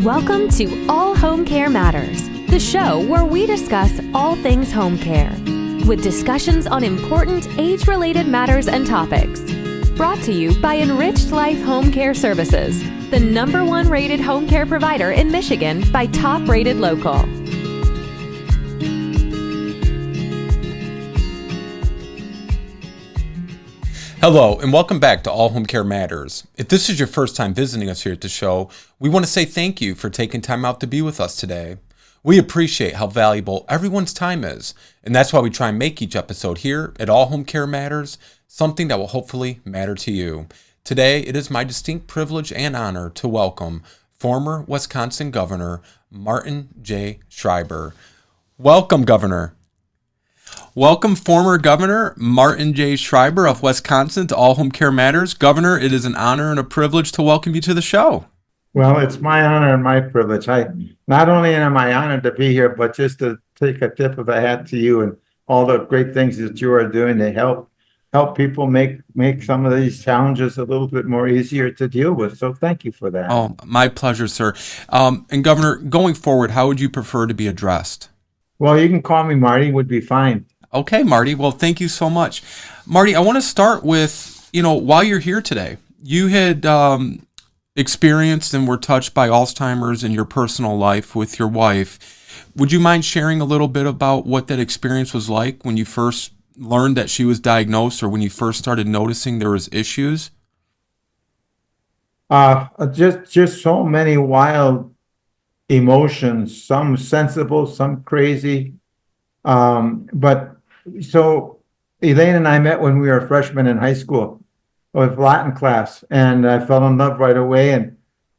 Welcome to All Home Care Matters, the show where we discuss all things home care, with discussions on important age-related matters and topics. Brought to you by Enriched Life Home Care Services, the #1 rated home care provider in Michigan by Top Rated Local. Hello, and welcome back to All Home Care Matters. If this is your first time visiting us here at the show, we want to say thank you for taking time out to be with us today. We appreciate how valuable everyone's time is, and that's why we try and make each episode here at All Home Care Matters something that will hopefully matter to you. Today, it is my distinct privilege and honor to welcome former Wisconsin Governor Martin J. Schreiber. Welcome, Governor. Welcome, former Governor Martin J. Schreiber of Wisconsin to All Home Care Matters. Governor, it is an honor and a privilege to welcome you to the show. Well, it's my honor and my privilege. Not only am I honored to be here, but just to take a tip of the hat to you and all the great things that you are doing to help people make some of these challenges a little bit more easier to deal with. So thank you for that. Oh, my pleasure, sir. And Governor, going forward, how would you prefer to be addressed? Well, you can call me Marty, would be fine. Okay, Marty. Well, thank you so much. Marty, I want to start with, while you're here today, you had experienced and were touched by Alzheimer's in your personal life with your wife. Would you mind sharing a little bit about what that experience was like when you first learned that she was diagnosed or when you first started noticing there was issues? Just so many wild emotions, some sensible, some crazy. But so Elaine and I met when we were freshmen in high school with Latin class, and I fell in love right away. And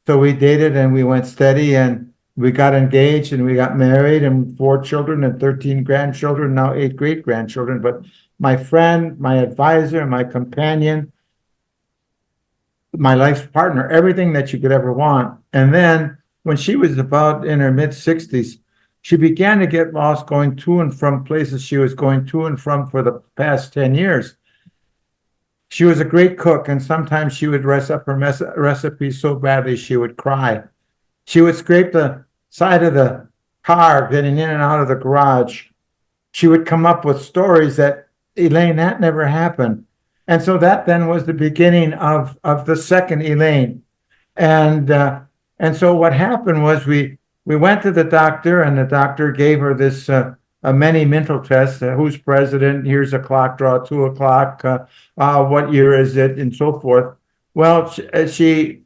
so we dated and we went steady and we got engaged and we got married and 4 children and 13 grandchildren, now 8 great grandchildren. But my friend, my advisor, my companion, my life's partner, everything that you could ever want. And then when she was about in her mid-60s, she began to get lost going to and from places she was going to and from for the past 10 years. She was a great cook, and sometimes she would mess up her recipes so badly she would cry. She would scrape the side of the car getting in and out of the garage. She would come up with stories that, Elaine, that never happened. And so that then was the beginning of the second Elaine. And so what happened was we went to the doctor, and the doctor gave her this many mental tests. Who's president? Here's a clock, draw 2 o'clock. What year is it? And so forth. Well, she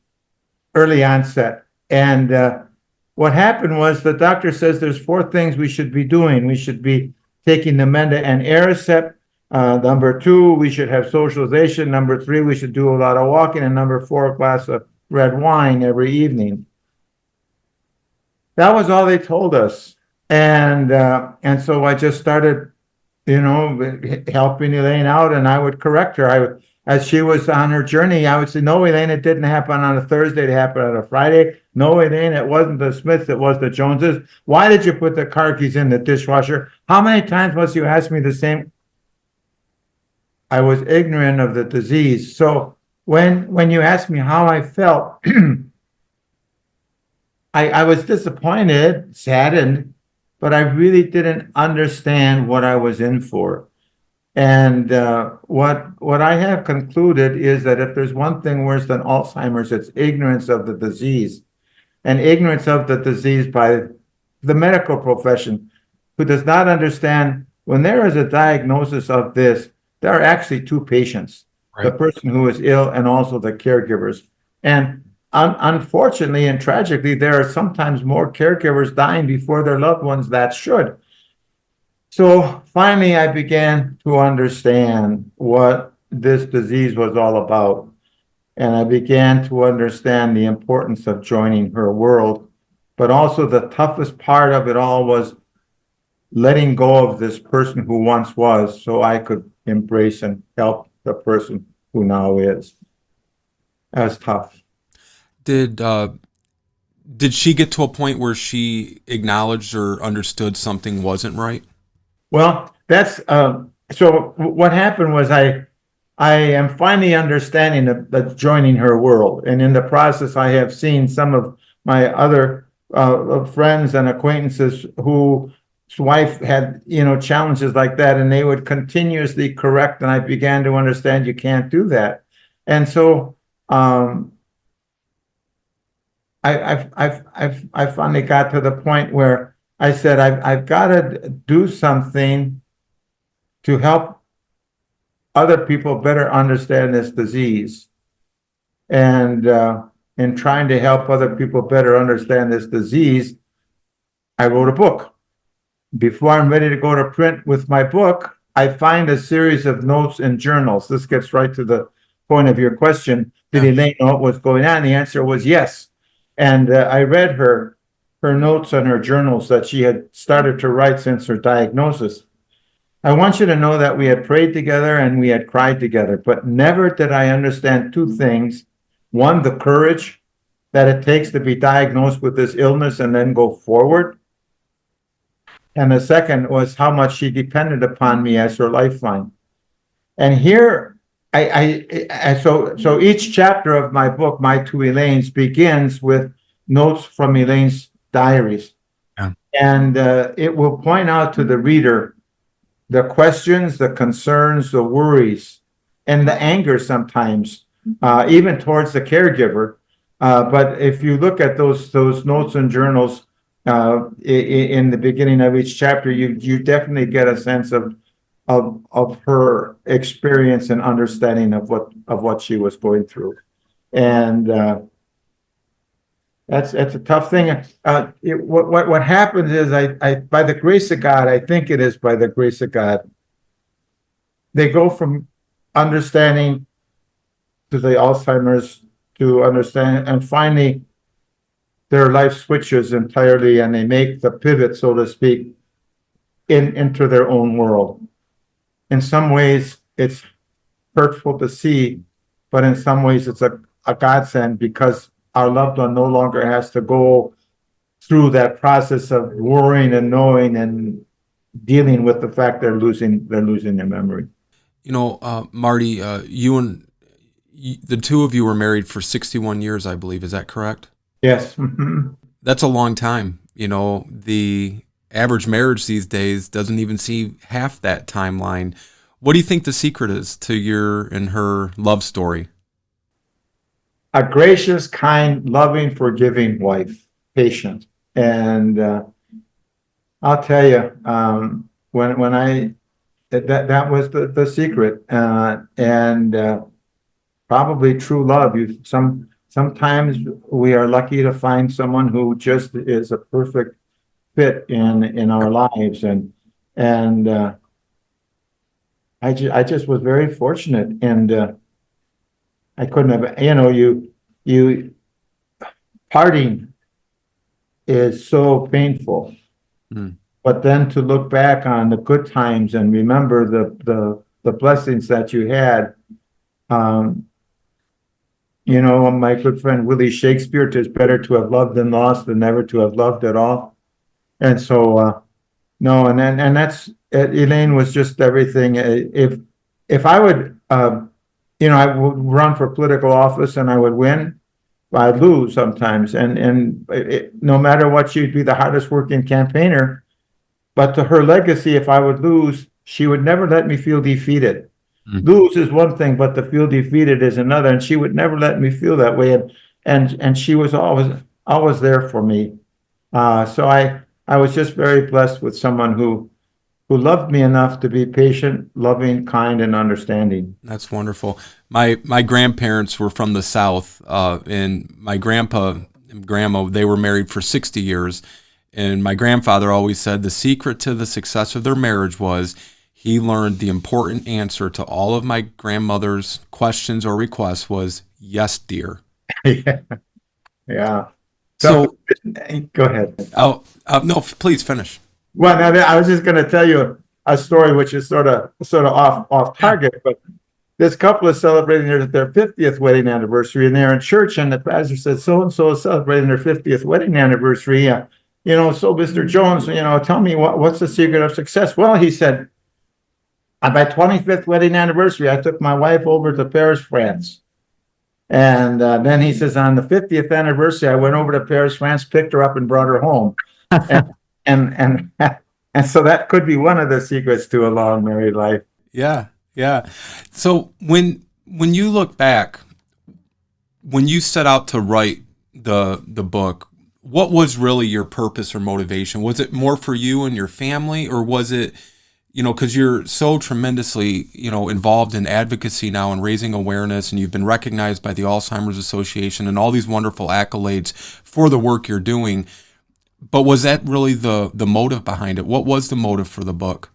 early onset. And what happened was the doctor says there's 4 things we should be doing. We should be taking Namenda and Aricept. Number 2, we should have socialization. Number 3, we should do a lot of walking. And number 4, a glass of red wine every evening. That was all they told us. And so I just started, helping Elaine out, and I would correct her. As she was on her journey, I would say, no, Elaine, it didn't happen on a Thursday, it happened on a Friday. No, Elaine, it wasn't the Smiths, it was the Joneses. Why did you put the car keys in the dishwasher? How many times must you ask me the same? I was ignorant of the disease. So when you asked me how I felt, I was disappointed, saddened, but I really didn't understand what I was in for. And what I have concluded is that if there's one thing worse than Alzheimer's, it's ignorance of the disease, and ignorance of the disease by the medical profession, who does not understand when there is a diagnosis of this, there are actually 2 patients, right? The person who is ill and also the caregivers. And unfortunately and tragically, there are sometimes more caregivers dying before their loved ones that should. So finally, I began to understand what this disease was all about. And I began to understand the importance of joining her world. But also the toughest part of it all was letting go of this person who once was, so I could embrace and help the person who now is. That was tough. Did she get to a point where she acknowledged or understood something wasn't right? Well, that's so what happened was I am finally understanding the joining her world, and in the process I have seen some of my other of friends and acquaintances whose wife had, challenges like that, and they would continuously correct, and I began to understand you can't do that. And so I finally got to the point where I said, I've got to do something to help other people better understand this disease. And in trying to help other people better understand this disease, I wrote a book. Before I'm ready to go to print with my book, I find a series of notes and journals. This gets right to the point of your question. Did Elaine know what was going on? The answer was yes. And I read her notes and her journals that she had started to write since her diagnosis. I want you to know that we had prayed together and we had cried together, but never did I understand two things. One, the courage that it takes to be diagnosed with this illness and then go forward. And the second was how much she depended upon me as her lifeline. And here, so each chapter of my book, My Two Elaines, begins with notes from Elaine's diaries. Yeah. And it will point out to the reader the questions, the concerns, the worries, and the anger sometimes, even towards the caregiver. But if you look at those notes and journals in the beginning of each chapter, you definitely get a sense of her experience and understanding of what she was going through. And that's a tough thing. What happens is I by the grace of God, I think it is by the grace of God, they go from understanding to the Alzheimer's to understand, and finally their life switches entirely and they make the pivot, so to speak, into their own world. In some ways it's hurtful to see, but in some ways it's a godsend, because our loved one no longer has to go through that process of worrying and knowing and dealing with the fact they're losing their memory. Marty, the two of you were married for 61 years, I believe. Is that correct? Yes. That's a long time. The average marriage these days doesn't even see half that timeline. What do you think the secret is to your and her love story? A gracious, kind, loving, forgiving wife, patient. And I'll tell you, when that was the secret, and probably true love. Sometimes we are lucky to find someone who just is a perfect fit in our lives, and I just was very fortunate, and I couldn't have, you parting is so painful, but then to look back on the good times and remember the blessings that you had. My good friend Willie Shakespeare, "'Tis better to have loved than lost than never to have loved at all." And so, no, and that's, Elaine was just everything. If I would, I would run for political office and I would win, I'd lose sometimes. And no matter what, she'd be the hardest working campaigner. But to her legacy, if I would lose, she would never let me feel defeated. Lose is one thing, but to feel defeated is another. And she would never let me feel that way. And she was always there for me. So I was just very blessed with someone who loved me enough to be patient, loving, kind, and understanding. That's wonderful. My grandparents were from the South, and my grandpa and grandma, they were married for 60 years. And my grandfather always said the secret to the success of their marriage was he learned the important answer to all of my grandmother's questions or requests was, "Yes, dear." Yeah. So go ahead. Oh, no, please finish. Well, I was just going to tell you a story which is sort of off target, but this couple is celebrating their 50th wedding anniversary, and they're in church, and the pastor said, "So and so is celebrating their 50th wedding anniversary. So Mr. Jones, tell me what's the secret of success?" Well, he said, "On my 25th wedding anniversary, I took my wife over to Paris, France. And then he says, on the 50th anniversary, I went over to Paris, France, picked her up and brought her home. And, and, and so that could be one of the secrets to a long married life. Yeah, yeah. So when you look back, when you set out to write the book, what was really your purpose or motivation? Was it more for you and your family, or was it, because you're so tremendously, involved in advocacy now and raising awareness, and you've been recognized by the Alzheimer's Association and all these wonderful accolades for the work you're doing. But was that really the motive behind it? What was the motive for the book?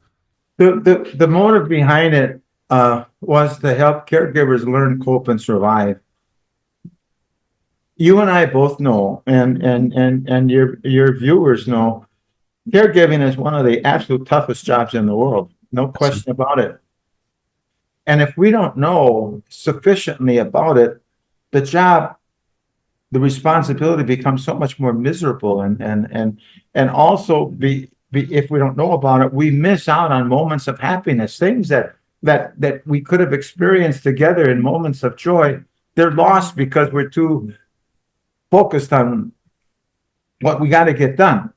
The motive behind it was to help caregivers learn, cope, and survive. You and I both know, and your viewers know, caregiving is one of the absolute toughest jobs in the world. No question about it. And if we don't know sufficiently about it, the responsibility becomes so much more miserable. And also if we don't know about it, we miss out on moments of happiness, things that we could have experienced together in moments of joy. They're lost because we're too focused on what we got to get done.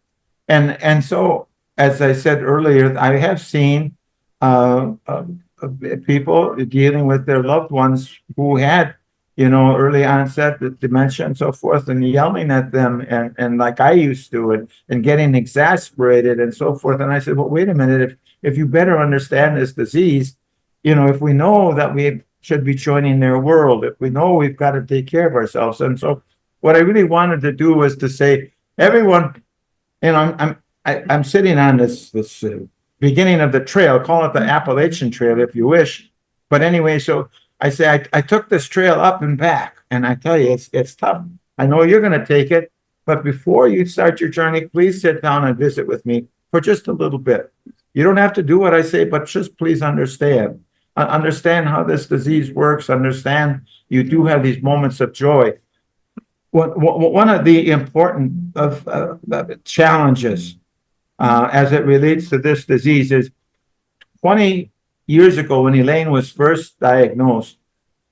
And so, as I said earlier, I have seen people dealing with their loved ones who had, early onset dementia and so forth, and yelling at them and like I used to, and getting exasperated and so forth. And I said, well, wait a minute, if you better understand this disease, if we know that we should be joining their world, if we know we've got to take care of ourselves. And so what I really wanted to do was to say, everyone, I'm sitting on this beginning of the trail, call it the Appalachian Trail if you wish. But anyway, so I say I took this trail up and back, and I tell you, it's tough. I know you're going to take it, but before you start your journey, please sit down and visit with me for just a little bit. You don't have to do what I say, but just please understand. Understand how this disease works. Understand you do have these moments of joy. One of the important challenges as it relates to this disease is 20 years ago, when Elaine was first diagnosed,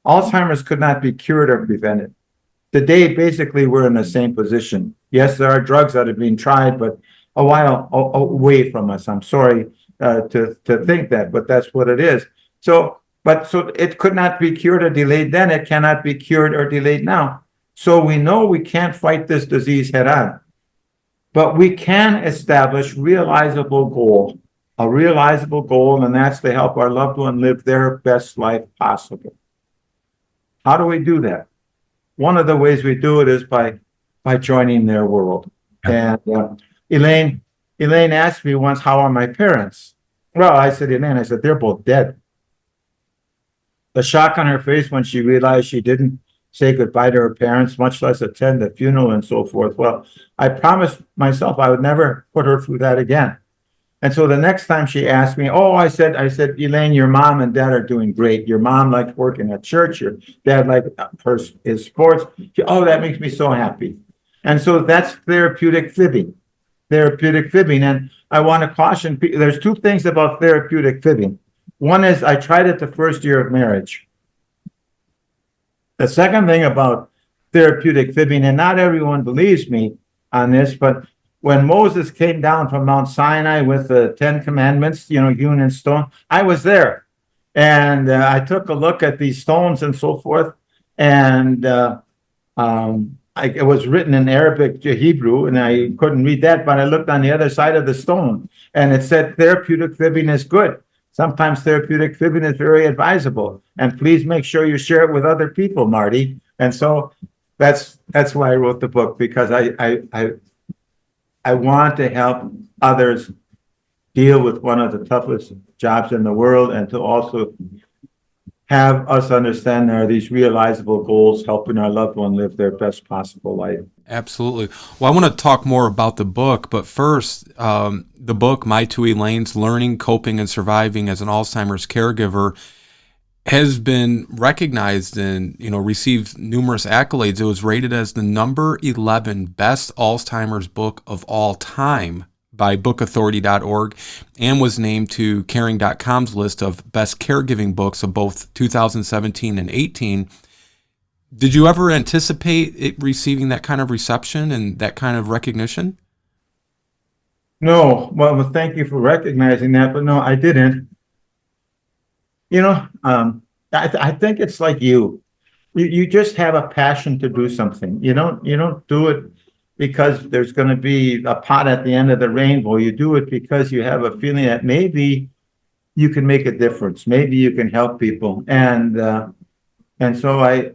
Alzheimer's could not be cured or prevented. Today, basically, we're in the same position. Yes, there are drugs that are being tried, but a while away from us. I'm sorry to think that, but that's what it is. So it could not be cured or delayed then. It cannot be cured or delayed now. So we know we can't fight this disease head on, but we can establish a realizable goal, and that's to help our loved one live their best life possible. How do we do that? One of the ways we do it is by joining their world. And Elaine asked me once, how are my parents? Well, I said, Elaine, they're both dead. The shock on her face when she realized she didn't say goodbye to her parents, much less attend the funeral and so forth. Well, I promised myself I would never put her through that again. And so the next time she asked me, I said, Elaine, your mom and dad are doing great. Your mom likes working at church. Your dad likes his sports. That makes me so happy. And so that's therapeutic fibbing. And I want to caution people, there's two things about therapeutic fibbing. One is I tried it the first year of marriage. The second thing about therapeutic fibbing, and not everyone believes me on this, but when Moses came down from Mount Sinai with the 10 Commandments, hewn in stone, I was there. And I took a look at these stones and so forth. And it was written in Arabic, Hebrew, and I couldn't read that, but I looked on the other side of the stone, and it said therapeutic fibbing is good. Sometimes therapeutic fibbing is very advisable. And please make sure you share it with other people, Marty. And so that's why I wrote the book, because I want to help others deal with one of the toughest jobs in the world, and to also have us understand there are these realizable goals, helping our loved one live their best possible life. Absolutely. Well, I want to talk more about the book, but first, the book, My Two Elaines, Learning, Coping, and Surviving as an Alzheimer's Caregiver, has been recognized and, received numerous accolades. It was rated as the number 11 best Alzheimer's book of all time by bookauthority.org, and was named to caring.com's list of best caregiving books of both 2017 and 18. Did you ever anticipate it receiving that kind of reception and that kind of recognition? No, well, thank you for recognizing that, but no, I didn't. I think it's like you just have a passion to do something. You don't do it because there's going to be a pot at the end of the rainbow. You do it because you have a feeling that maybe you can make a difference. Maybe you can help people. And so I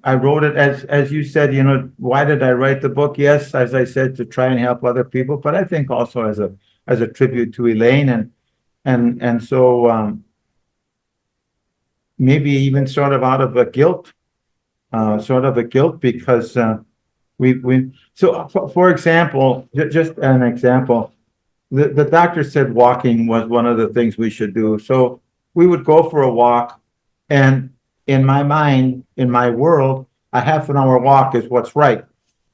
wrote it as you said, why did I write the book? Yes, as I said, to try and help other people, but I think also as a tribute to Elaine and so maybe even sort of out of a guilt, because for example, just an example, the doctor said walking was one of the things we should do. So we would go for a walk, and in my mind, in my world, a half an hour walk is what's right.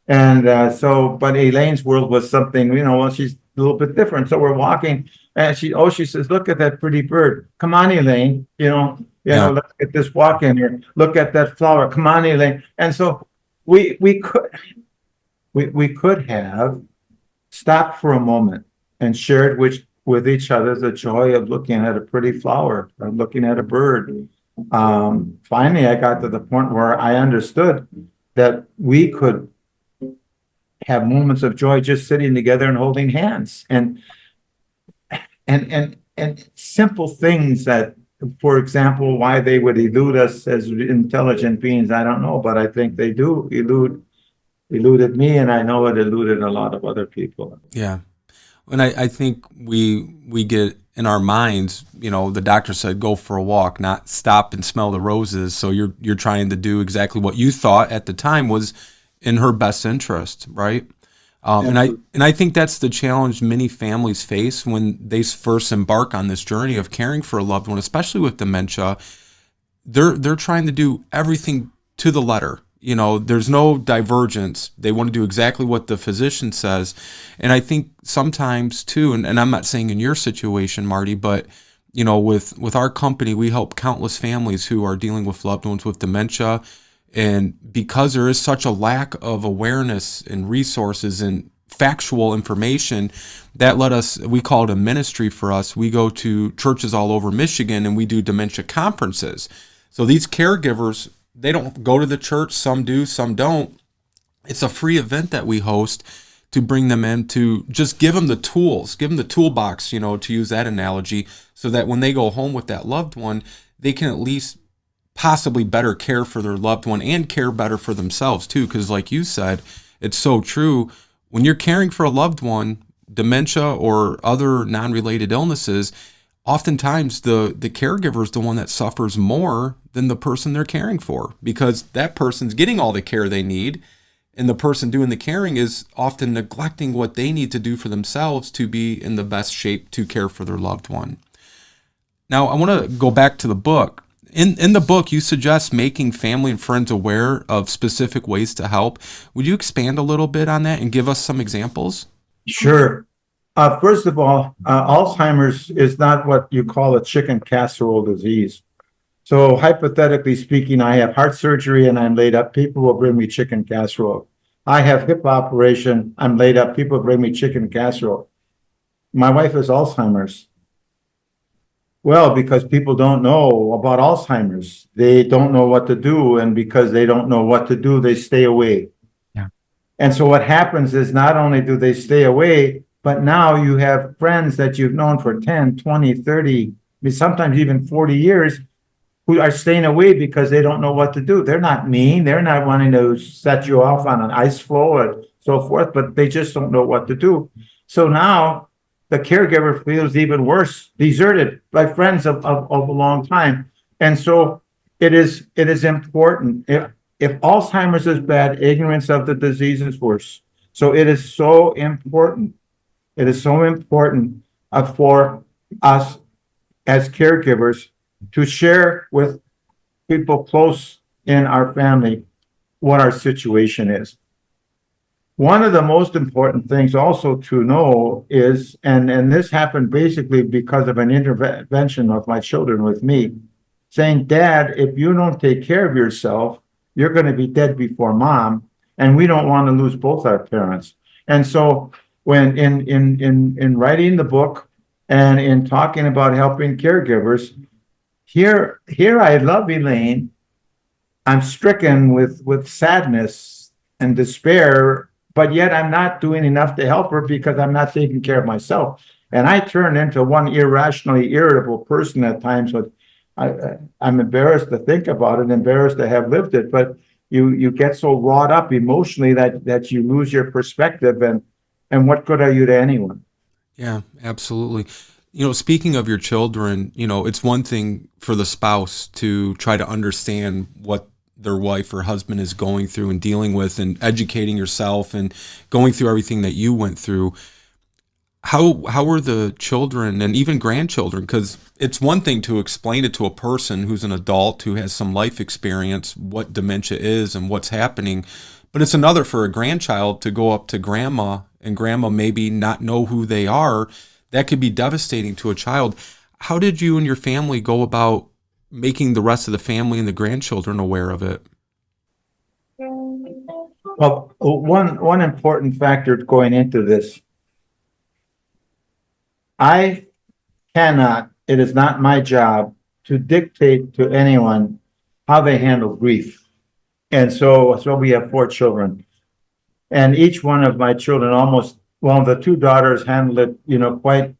And but Elaine's world was something, well, she's a little bit different. So we're walking, and she says, "Look at that pretty bird. Come on, Elaine. Yeah. Let's get this walk in here. Look at that flower. Come on, Elaine." And so we could have stopped for a moment and shared with each other the joy of looking at a pretty flower, or looking at a bird. Finally, I got to the point where I understood that we could have moments of joy just sitting together and holding hands, and simple things that, for example, why they would elude us as intelligent beings, I don't know, but I think they do eluded me, and I know it eluded a lot of other people. Yeah. And I think we get in our minds, the doctor said go for a walk, not stop and smell the roses. So you're trying to do exactly what you thought at the time was in her best interest, right? And I think that's the challenge many families face when they first embark on this journey of caring for a loved one, especially with dementia. They're trying to do everything to the letter. There's no divergence. They want to do exactly what the physician says. And I think sometimes too, and I'm not saying in your situation, Marty, but with our company, we help countless families who are dealing with loved ones with dementia. And because there is such a lack of awareness and resources and factual information, that we call it a ministry for us. We go to churches all over Michigan and we do dementia conferences. So these caregivers, they don't go to the church. Some do, some don't. It's a free event that we host to bring them in, to just give them the tools, give them the toolbox, to use that analogy, so that when they go home with that loved one, they can at least possibly better care for their loved one and care better for themselves too. Because like you said, it's so true. When you're caring for a loved one, dementia or other non-related illnesses, oftentimes the caregiver is the one that suffers more than the person they're caring for, because that person's getting all the care they need, and the person doing the caring is often neglecting what they need to do for themselves to be in the best shape to care for their loved one. Now, I want to go back to the book. In the book, you suggest making family and friends aware of specific ways to help. Would you expand a little bit on that and give us some examples? Sure. First of all, Alzheimer's is not what you call a chicken casserole disease. So hypothetically speaking, I have heart surgery and I'm laid up. People will bring me chicken casserole. I have hip operation. I'm laid up. People bring me chicken casserole. My wife has Alzheimer's. Well, because people don't know about Alzheimer's. They don't know what to do. And because they don't know what to do, they stay away. Yeah. And so what happens is not only do they stay away, but now you have friends that you've known for 10, 20, 30, sometimes even 40 years who are staying away because they don't know what to do. They're not mean. They're not wanting to set you off on an ice floe or so forth, but they just don't know what to do. So now the caregiver feels even worse, deserted by friends of a long time. And so it is important. If Alzheimer's is bad, ignorance of the disease is worse. So it is so important. It is so important for us as caregivers to share with people close in our family what our situation is. One of the most important things also to know is, and this happened basically because of an intervention of my children with me, saying, Dad, if you don't take care of yourself, you're going to be dead before mom, and we don't want to lose both our parents. And so when in writing the book and in talking about helping caregivers, here I love Elaine. I'm stricken with sadness and despair, but yet I'm not doing enough to help her because I'm not taking care of myself. And I turn into one irrationally irritable person at times. With I'm embarrassed to think about it, embarrassed to have lived it, but you get so wrought up emotionally that you lose your perspective, and what good are you to anyone? Yeah, absolutely. Speaking of your children, it's one thing for the spouse to try to understand what their wife or husband is going through and dealing with and educating yourself and going through everything that you went through. How were the children and even grandchildren? Because it's one thing to explain it to a person who's an adult who has some life experience, what dementia is and what's happening. But it's another for a grandchild to go up to grandma and grandma maybe not know who they are. That could be devastating to a child. How did you and your family go about making the rest of the family and the grandchildren aware of it? Well, one important factor going into this, I cannot, it is not my job to dictate to anyone how they handle grief. And so we have 4 children. And each one of my children the 2 daughters handled it, quite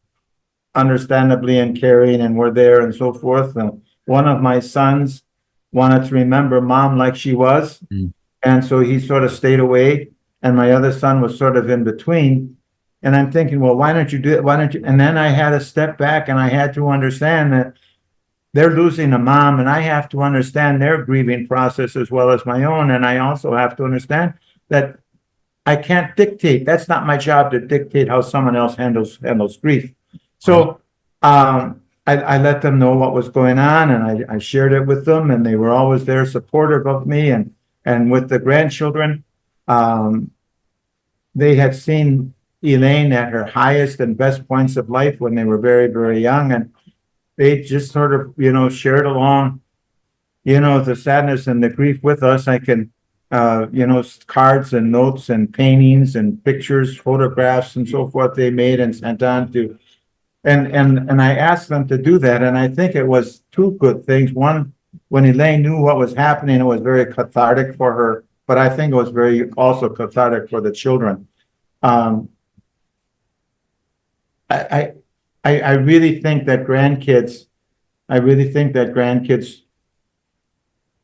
understandably and caring and were there and so forth. And one of my sons wanted to remember mom like she was. Mm. And so he sort of stayed away. And my other son was sort of in between. And I'm thinking, well, why don't you do it? Why don't you? And then I had to step back and I had to understand that they're losing a mom, and I have to understand their grieving process as well as my own. And I also have to understand that I can't dictate. That's not my job to dictate how someone else handles grief. So I let them know what was going on, and I shared it with them, and they were always there supportive of me. And with the grandchildren, they had seen Elaine at her highest and best points of life when they were very, very young. And they just sort of, shared along, the sadness and the grief with us. I can, cards and notes and paintings and pictures, photographs and so forth they made and sent on to, and I asked them to do that. And I think it was 2 good things. One, when Elaine knew what was happening, it was very cathartic for her, but I think it was very also cathartic for the children. I really think that grandkids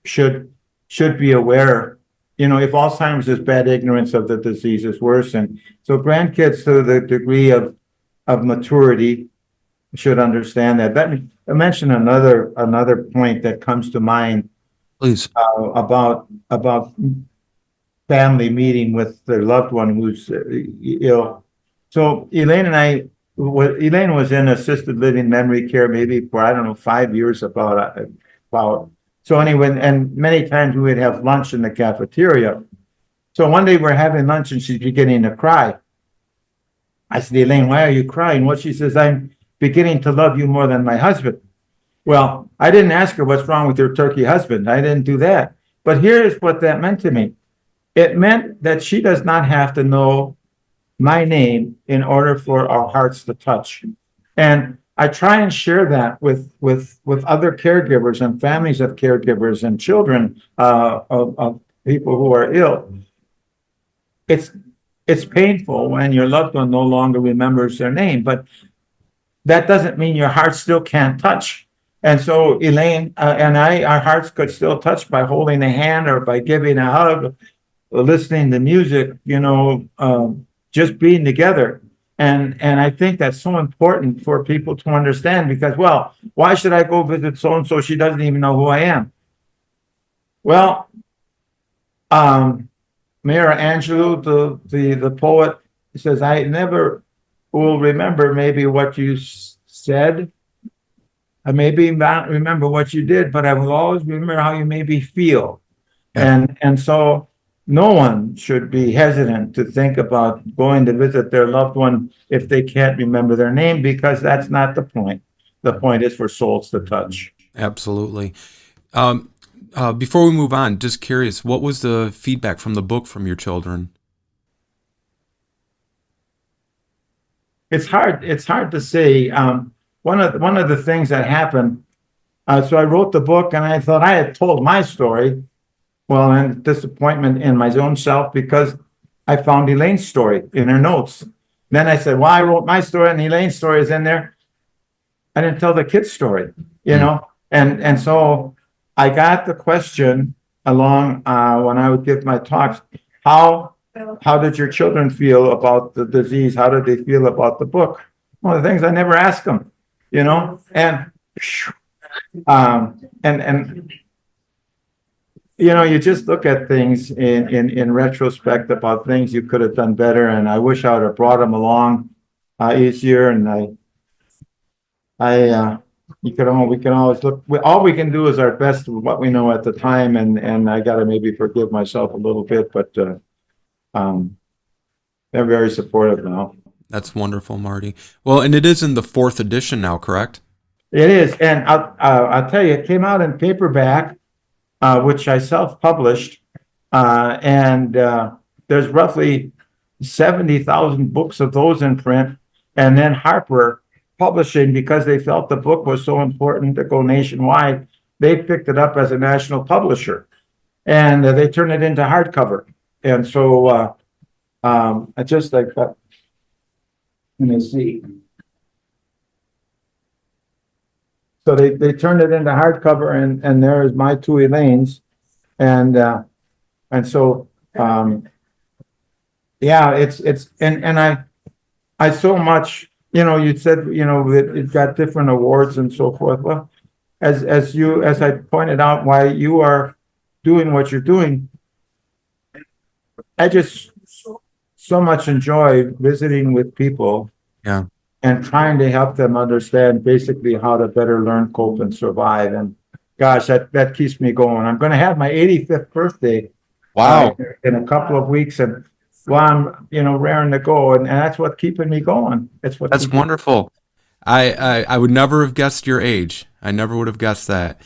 should be aware. If Alzheimer's is bad, ignorance of the disease is worse. And so grandkids, to the degree of maturity, should understand that. Let me mention another point that comes to mind. Please. About family meeting with their loved one who's ill. So Elaine was in assisted living memory care maybe for, I don't know, 5 years about. So anyway, and many times we would have lunch in the cafeteria. So one day we're having lunch and she's beginning to cry. I said, Elaine, why are you crying? Well, she says, I'm beginning to love you more than my husband. Well, I didn't ask her what's wrong with your turkey husband. I didn't do that. But here's what that meant to me. It meant that she does not have to know my name in order for our hearts to touch. And I try and share that with other caregivers and families of caregivers and children of people who are ill. It's painful when your loved one no longer remembers their name, but that doesn't mean your heart still can't touch. And so Elaine and our hearts could still touch by holding a hand or by giving a hug, listening to music, just being together. And I think that's so important for people to understand, because, well, why should I go visit so-and-so? She doesn't even know who I am. Well, Maya Angelou, the poet, says, I never will remember maybe what you said. I maybe not remember what you did, but I will always remember how you made me feel. Yeah. And so no one should be hesitant to think about going to visit their loved one if they can't remember their name, because that's not the point. The point is for souls to touch. Absolutely. before we move on, just curious, what was the feedback from the book from your children? It's hard to say. One of the things that happened, so I wrote the book and I thought I had told my story. Well, and disappointment in my own self because I found Elaine's story in her notes. Then I said, well, I wrote my story and Elaine's story is in there. I didn't tell the kid's story, and so I got the question along when I would give my talks, how did your children feel about the disease? How did they feel about the book? One of the things I never asked them, and you just look at things in retrospect about things you could have done better, and I wish I would have brought them along easier. And we can always look. All we can do is our best with what we know at the time, and I got to maybe forgive myself a little bit, but they're very supportive now. That's wonderful, Marty. Well, and it is in the 4th edition now, correct? It is, and I'll tell you, it came out in paperback, which I self-published, and there's roughly 70,000 books of those in print, and then Harper Publishing, because they felt the book was so important to go nationwide, they picked it up as a national publisher, and they turned it into hardcover. And so I just like that. Let me see. So they turned it into hardcover, and there's my Two Elaines, and so it's I so much. You said, it got different awards and so forth. Well, as I pointed out, why you are doing what you're doing, I just so much enjoy visiting with people, and trying to help them understand basically how to better learn, cope, and survive. And gosh, that keeps me going. I'm going to have my 85th birthday. Wow. In a couple of weeks, and I'm raring to go, and that's what's keeping me going. That's wonderful. I would never have guessed your age. I never would have guessed that.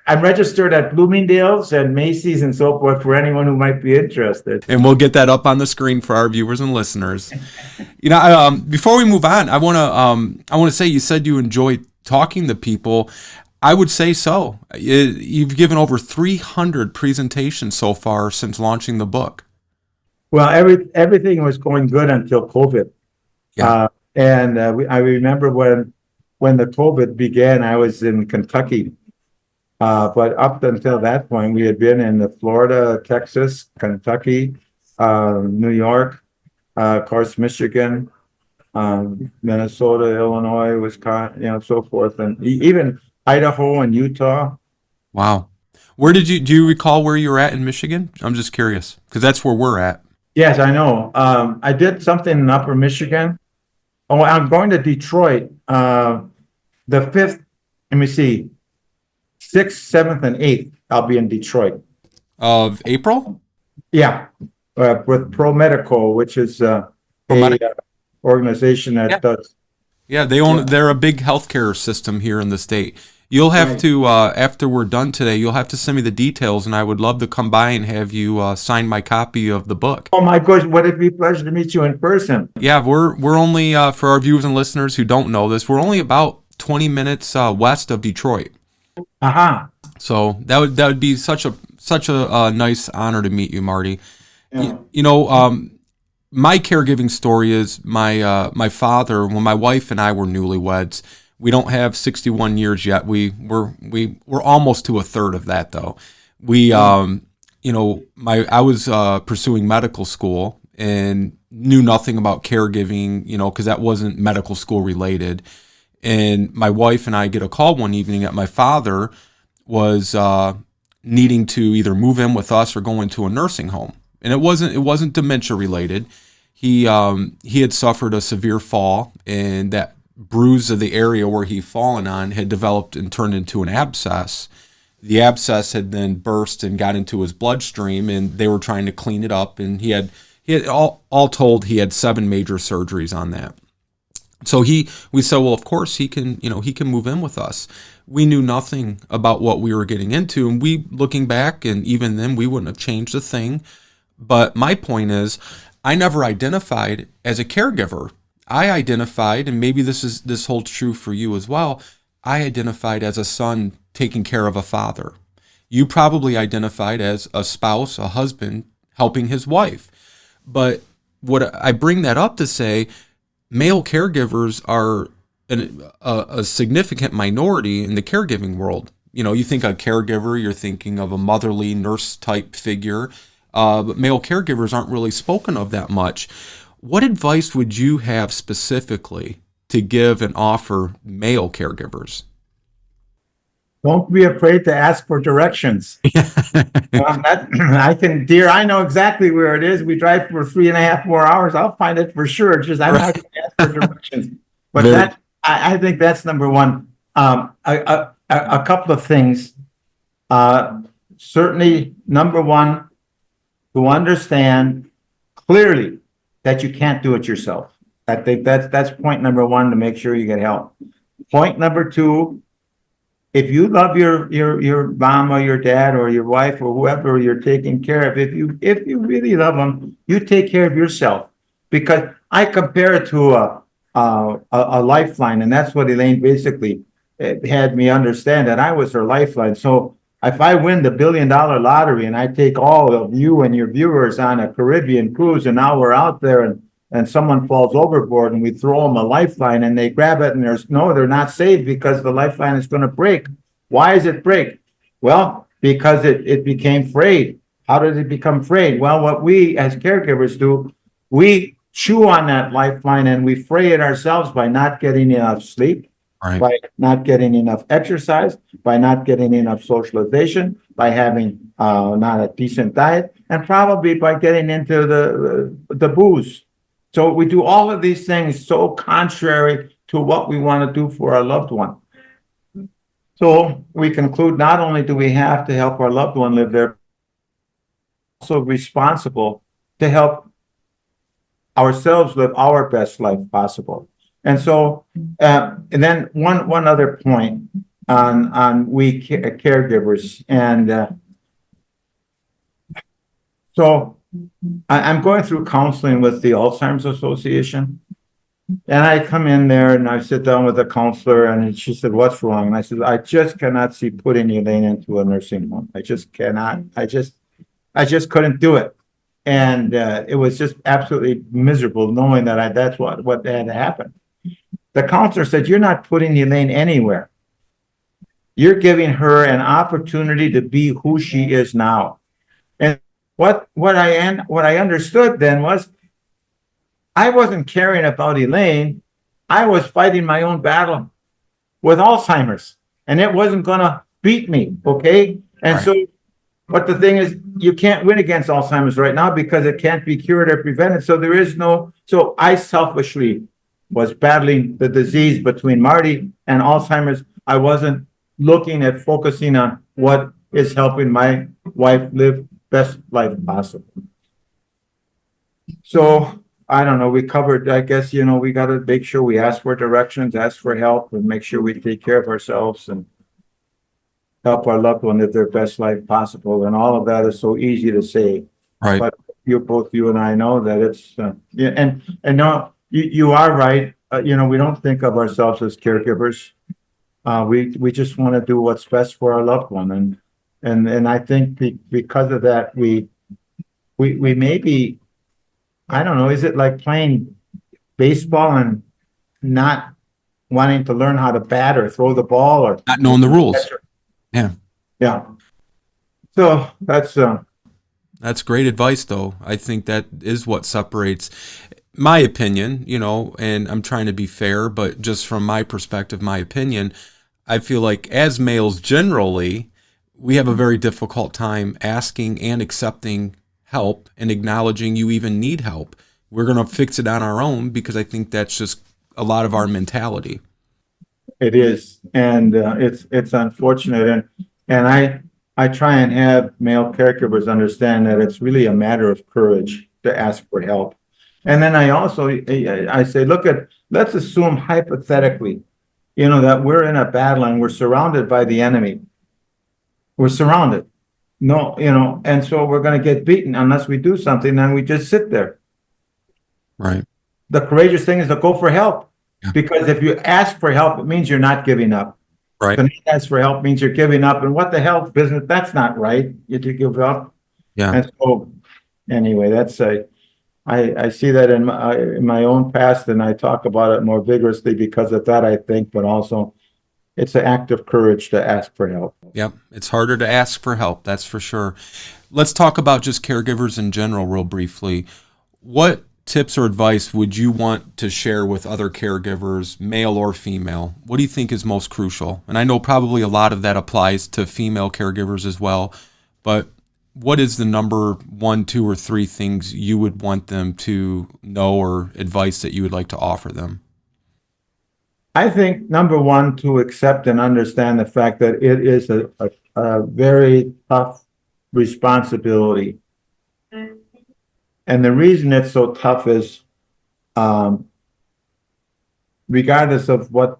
I'm registered at Bloomingdale's and Macy's and so forth for anyone who might be interested. And we'll get that up on the screen for our viewers and listeners. Before we move on, I want to say, you said you enjoy talking to people. I would say so. You've given over 300 presentations so far since launching the book. Well, everything was going good until COVID. Yeah. I remember when the COVID began, I was in Kentucky. But up until that point, we had been in Florida, Texas, Kentucky, New York, of course, Michigan, Minnesota, Illinois, Wisconsin, so forth, and even Idaho and Utah. Wow. Do you recall where you were at in Michigan? I'm just curious, because that's where we're at. Yes, I know. I did something in Upper Michigan. Oh, I'm going to Detroit. The 5th, let me see, 6th, 7th, and 8th, I'll be in Detroit. Of April? Yeah, with Pro Medical, which is a organization that does. Yeah, they're a big healthcare system here in the state. You'll have to, after we're done today, you'll have to send me the details, and I would love to come by and have you sign my copy of the book. Oh my gosh, would it be a pleasure to meet you in person? Yeah, we're only, for our viewers and listeners who don't know this, we're only about 20 minutes west of Detroit. Uh-huh. So that would be such a nice honor to meet you, Marty. Yeah. My caregiving story is my father, when my wife and I were newlyweds. We don't have 61 years yet. We're almost to a third of that, though. I was pursuing medical school and knew nothing about caregiving, because that wasn't medical school related. And my wife and I get a call one evening that my father was needing to either move in with us or go into a nursing home. And it wasn't dementia related. He had suffered a severe fall, and that bruise of the area where he'd fallen on had developed and turned into an abscess. The abscess had then burst and got into his bloodstream, and they were trying to clean it up. And he had all told, he had 7 major surgeries on that. So we said, well, of course he can, he can move in with us. We knew nothing about what we were getting into, and looking back, and even then, we wouldn't have changed a thing. But my point is, I never identified as a caregiver. I identified, and maybe this holds true for you as well. I identified as a son taking care of a father. You probably identified as a spouse, a husband helping his wife. But what I bring that up to say, male caregivers are a significant minority in the caregiving world. You think of caregiver, you're thinking of a motherly nurse type figure, but male caregivers aren't really spoken of that much. What advice would you have specifically to give and offer male caregivers? Don't be afraid to ask for directions. I know exactly where it is. We drive for 3.5 more hours. I'll find it for sure. Just I'm not going to ask for directions. But I think that's number one. A couple of things. Certainly, number one, to understand clearly that you can't do it yourself. I think that's point number one, to make sure you get help. Point number two, if you love your mom or your dad or your wife or whoever you're taking care of, if you really love them, you take care of yourself. Because I compare it to a lifeline, and that's what Elaine basically had me understand, that I was her lifeline. So if I win the $1 billion lottery and I take all of you and your viewers on a Caribbean cruise, and now we're out there and someone falls overboard and we throw them a lifeline and they grab it and they're not saved because the lifeline is going to break. Why does it break? Well, because it became frayed. How did it become frayed? Well, what we as caregivers do, we chew on that lifeline and we fray it ourselves by not getting enough sleep, Right. by not getting enough exercise, by not getting enough socialization, by having not a decent diet, and probably by getting into the booze. So we do all of these things so contrary to what we want to do for our loved one. So we conclude, not only do we have to help our loved one live there, also responsible to help ourselves live our best life possible. And so, and then one other point on we caregivers, and so I'm going through counseling with the Alzheimer's Association, and I come in there and I sit down with a counselor, and she said, "What's wrong?" And I said, "I just cannot see putting Elaine into a nursing home. I just cannot. I just couldn't do it." And it was just absolutely miserable knowing that that's what had to happen. The counselor said, "You're not putting Elaine anywhere. You're giving her an opportunity to be who she is now." And what I understood then was, I wasn't caring about Elaine. I was fighting my own battle with Alzheimer's, and it wasn't going to beat me. Okay. And so, but the thing is, you can't win against Alzheimer's right now because it can't be cured or prevented. So I selfishly was battling the disease between Marty and Alzheimer's. I wasn't looking at focusing on what is helping my wife live best life possible. So I don't know, we covered, I guess, we got to make sure we ask for directions, ask for help, and make sure we take care of ourselves and help our loved one live their best life possible. And all of that is so easy to say. Right. But both you and I know that it's, and no, you are right. We don't think of ourselves as caregivers. We just want to do what's best for our loved one. And I think because of that, we maybe, I don't know, is it like playing baseball and not wanting to learn how to bat or throw the ball, or Not knowing the rules. Yeah. Yeah. So That's great advice, though. I think that is what separates, my opinion, and I'm trying to be fair, but just from my perspective, my opinion, I feel like as males generally, we have a very difficult time asking and accepting help and acknowledging you even need help. We're going to fix it on our own because I think that's just a lot of our mentality. it is, and it's unfortunate, and I try and have male caregivers understand that it's really a matter of courage to ask for help. And then I say, let's assume hypothetically, that we're in a battle and we're surrounded by the enemy. We're surrounded. No, and so we're going to get beaten unless we do something, and we just sit there. Right. The courageous thing is to go for help. Yeah. Because if you ask for help, it means you're not giving up. Right. To not ask for help means you're giving up. And what the hell business? That's not right. You to give up. Yeah. And so, anyway, I see that in my own past, and I talk about it more vigorously because of that, I think, but also it's an act of courage to ask for help. Yep. It's harder to ask for help, that's for sure. Let's talk about just caregivers in general real briefly. What tips or advice would you want to share with other caregivers, male or female? What do you think is most crucial? And I know probably a lot of that applies to female caregivers as well, but what is the number 1, 2, or 3 things you would want them to know or advice that you would like to offer them? I think number one, to accept and understand the fact that it is a very tough responsibility. And the reason it's so tough is, regardless of what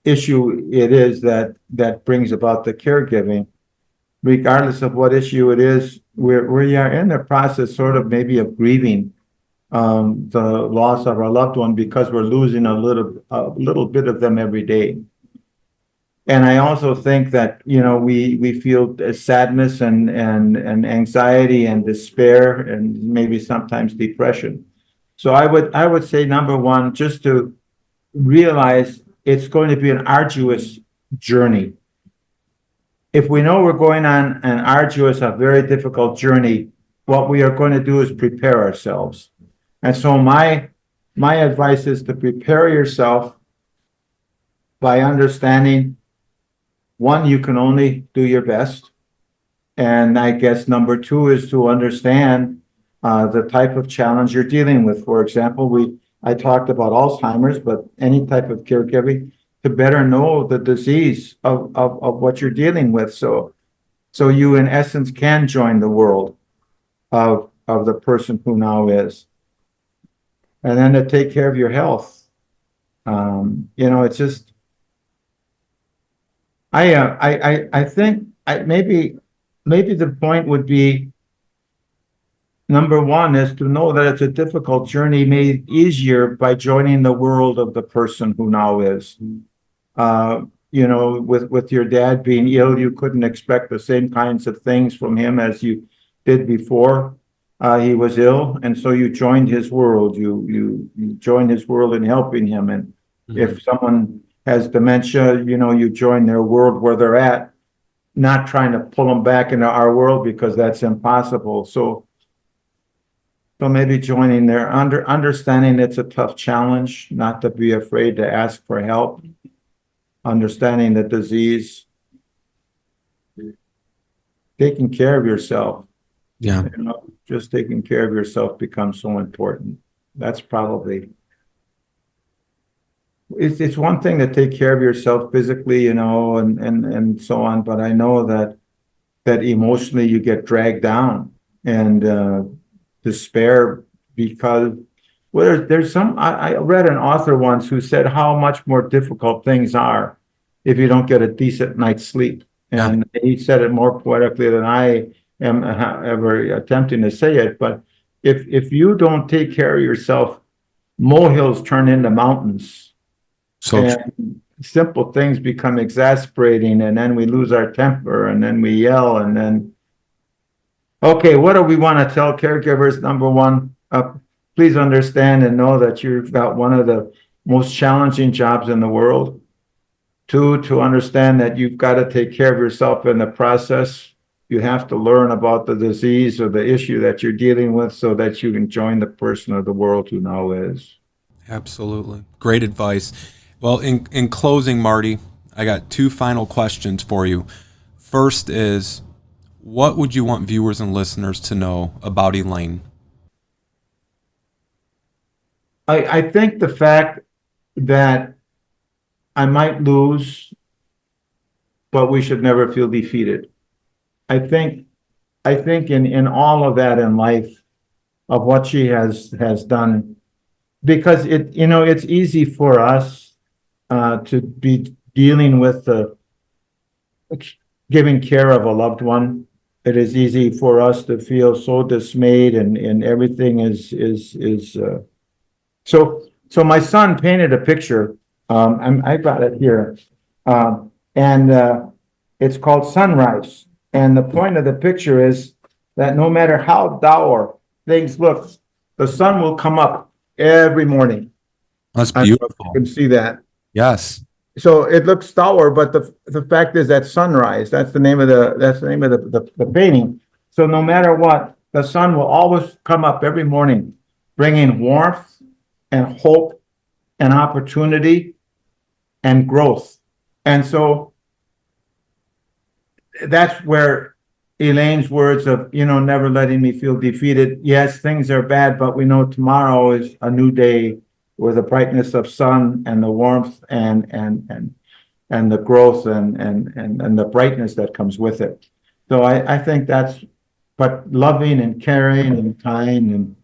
issue it is that brings about the caregiving, regardless of what issue it is, we are in the process sort of maybe of grieving the loss of our loved one because we're losing a little bit of them every day. And I also think that, we feel sadness and anxiety and despair and maybe sometimes depression. So I would say number one, just to realize it's going to be an arduous journey. If we know we're going on an arduous, a very difficult journey, what we are going to do is prepare ourselves. And so my advice is to prepare yourself by understanding, one, you can only do your best. And I guess number two is to understand the type of challenge you're dealing with. For example, I talked about Alzheimer's, but any type of caregiving, to better know the disease of what you're dealing with. So you, in essence, can join the world of the person who now is. And then to take care of your health. It's just, I think maybe the point would be, number one is to know that it's a difficult journey made easier by joining the world of the person who now is. With your dad being ill, you couldn't expect the same kinds of things from him as you did before he was ill, and so you joined his world. You joined his world in helping him. And if someone has dementia, you join their world where they're at, not trying to pull them back into our world because that's impossible. So maybe joining there, understanding it's a tough challenge, not to be afraid to ask for help, understanding the disease, taking care of yourself. Yeah. Just taking care of yourself becomes so important. That's probably, it's one thing to take care of yourself physically, and so on, but I know that emotionally you get dragged down and despair because, well, there's some, I read an author once who said how much more difficult things are if you don't get a decent night's sleep. And he said it more poetically than I am ever attempting to say it. But if you don't take care of yourself, molehills turn into mountains. And simple things become exasperating, and then we lose our temper, and then we yell, and then, okay, what do we want to tell caregivers? Number one, please understand and know that you've got one of the most challenging jobs in the world. Two, to understand that you've got to take care of yourself in the process. You have to learn about the disease or the issue that you're dealing with so that you can join the person of the world who now is. Absolutely. Great advice. Well, in closing, Marty, I got 2 final questions for you. First is, what would you want viewers and listeners to know about Elaine? I think the fact that I might lose, but we should never feel defeated. I think in all of that in life, of what she has done, because it's easy for us to be dealing with the giving care of a loved one. It is easy for us to feel so dismayed, and everything is so my son painted a picture. I got it here, and it's called Sunrise. And the point of the picture is that no matter how dour things look, the sun will come up every morning. That's I don't know if beautiful. you can see that. Yes. So it looks dour, but the fact is that sunrise, that's the name of the painting. So no matter what, the sun will always come up every morning, bringing warmth and hope and opportunity and growth. And so that's where Elaine's words of, never letting me feel defeated. Yes, things are bad, but we know tomorrow is a new day with the brightness of sun and the warmth and the growth and the brightness that comes with it. So I think that's, but loving and caring and kind and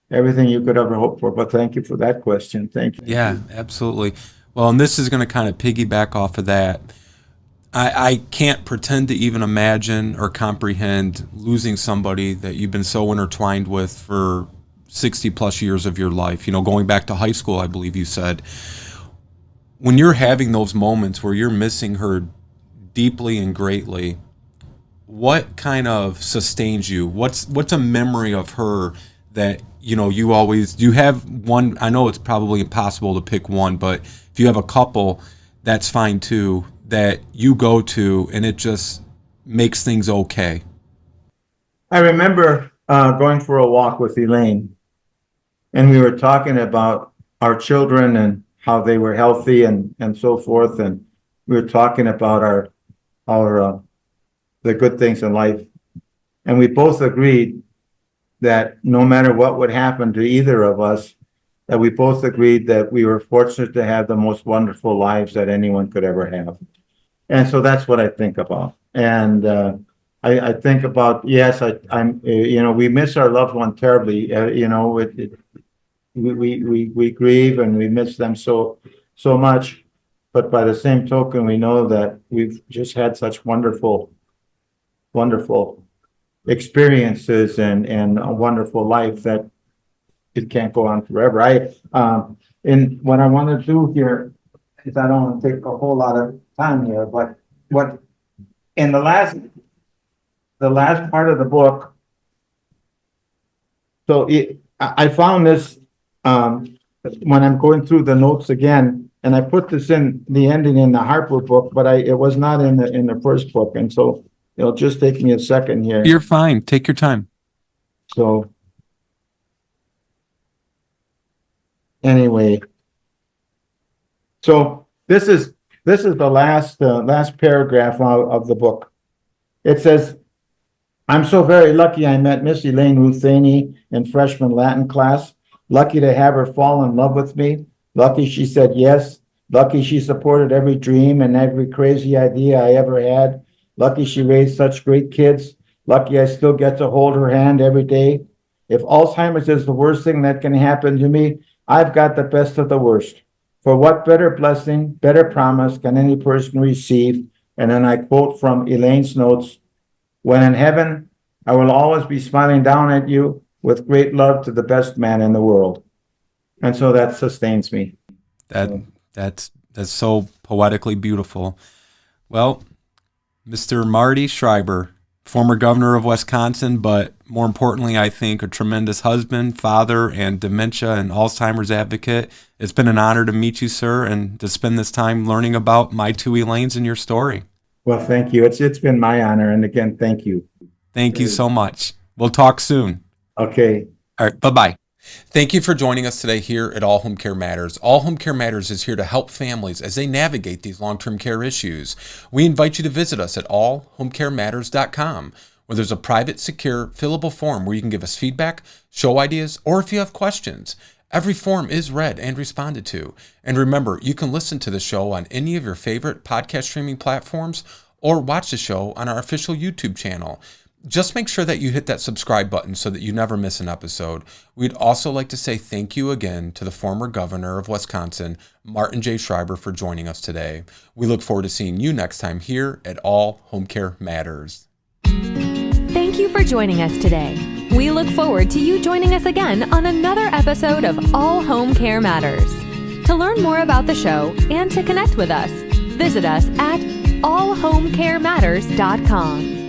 everything you could ever hope for. But thank you for that question. Thank you. Yeah, absolutely. Well, and this is going to kind of piggyback off of that. I can't pretend to even imagine or comprehend losing somebody that you've been so intertwined with for 60 plus years of your life, going back to high school, I believe you said. When you're having those moments where you're missing her deeply and greatly, what kind of sustains you? What's a memory of her that, you have one? I know it's probably impossible to pick one, but if you have a couple, that's fine too, that you go to and it just makes things okay. I remember going for a walk with Elaine, and we were talking about our children and how they were healthy and so forth. And we were talking about our the good things in life. And we both agreed that no matter what would happen to either of us, that we both agreed that we were fortunate to have the most wonderful lives that anyone could ever have. And so that's what I think about. And I think about, yes, we miss our loved one terribly. We grieve and we miss them so much. But by the same token, we know that we've just had such wonderful experiences and a wonderful life that it can't go on forever. And what I want to do here is, I don't want to take a whole lot of time here, but what in the last part of the book, so I found this when I'm going through the notes again, and I put this in the ending in the Harper book, but it was not in the first book, and so it'll just take me a second here. You're fine. Take your time. So anyway, so this is the last paragraph of the book. It says, "I'm so very lucky I met Miss Elaine Ruthaney in freshman Latin class. Lucky to have her fall in love with me. Lucky she said yes. Lucky she supported every dream and every crazy idea I ever had. Lucky she raised such great kids. Lucky I still get to hold her hand every day. If Alzheimer's is the worst thing that can happen to me, I've got the best of the worst. For what better blessing, better promise can any person receive?" And then I quote from Elaine's notes, "When in heaven, I will always be smiling down at you with great love to the best man in the world." And so that sustains me. That's so poetically beautiful. Well, Mr. Marty Schreiber, former governor of Wisconsin, but more importantly, I think a tremendous husband, father, and dementia and Alzheimer's advocate. It's been an honor to meet you, sir, and to spend this time learning about my two Elaines and your story. Well, thank you. It's been my honor. And again, thank you. Thank you so much. We'll talk soon. Okay. All right. Bye-bye. Thank you for joining us today here at All Home Care Matters. All Home Care Matters is here to help families as they navigate these long-term care issues. We invite you to visit us at allhomecarematters.com, where there's a private, secure, fillable form where you can give us feedback, show ideas, or if you have questions. Every form is read and responded to. And remember, you can listen to the show on any of your favorite podcast streaming platforms or watch the show on our official YouTube channel. Just make sure that you hit that subscribe button so that you never miss an episode. We'd also like to say thank you again to the former governor of Wisconsin, Martin J. Schreiber, for joining us today. We look forward to seeing you next time here at All Home Care Matters. Thank you for joining us today. We look forward to you joining us again on another episode of All Home Care Matters. To learn more about the show and to connect with us, visit us at allhomecarematters.com.